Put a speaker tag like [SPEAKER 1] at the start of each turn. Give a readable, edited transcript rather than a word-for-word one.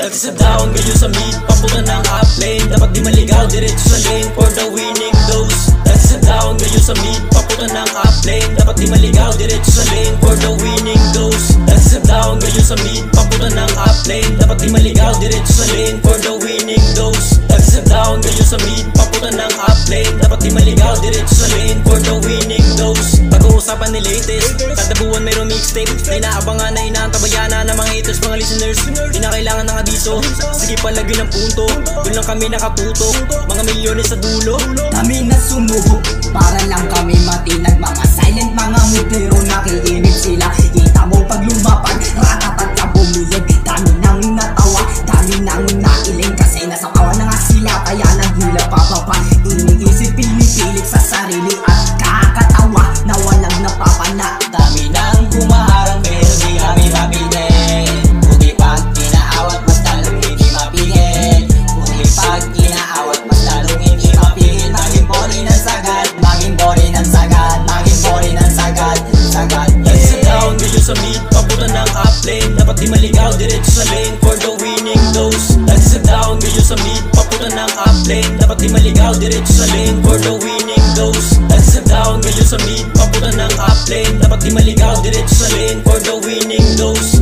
[SPEAKER 1] Nagsa down, ngayon sa mid, papunta ng up lane. Dapat di maligaw, diretso sa lane for the winning dose. Nagsa down, ngayon sa mid, papunta ng up lane. Dapat di maligaw, diretso sa lane for the winning dose. Nagsa down, ngayon sa mid, papunta ng up lane. Dapat di maligaw, diretso sa lane for the winning dose. Nagsa down, ngayon sa mid, papunta ng up lane. Dapat di maligaw, diretso sa lane for the winning dose. Pag-uusapan ni latest, kada buwan mayroong mixtape. Na inaabangan na inaantabayanan ng mga haters, mga listeners. Di na kailangan ng abiso, sige palagay ng punto. Doon lang kami nakatutok, mga milyones sa dulo.
[SPEAKER 2] Kami na sumubo, para lang kami matinag. Mga silent, mga mutero, nakikinig sila. Kita mo pag lumapag, ratatat ka bumilid. Dami nang natawa, dami nang nailing. Kasi nasa kawan na nga sila, kaya naghila pababa. Iniisip, pinipilit sa sarili at kakatawa na walang napapala. Dami nang kumaharang pero di kami mapilin. Buti pag inaawat, mas lalong hindi mapigil. Buti pag inaawat, mas lalong hindi mapigil. Maging bori ng sagad, maging bori ng sagad, maging bori ng sagad, sagad.
[SPEAKER 1] Nagsa down, ngayon sa mid, papunta ng up lane. Dapat di maligaw, diretso sa lane for the winning dose. Nagsa down, ngayon sa mid, papunta ng up lane. Dapat di maligaw, diretso sa lane for the winning dose. Nagsa down, ngayon sa mid, papunta ng up lane. Dapat di maligaw, diretso sa lane for the winning dose.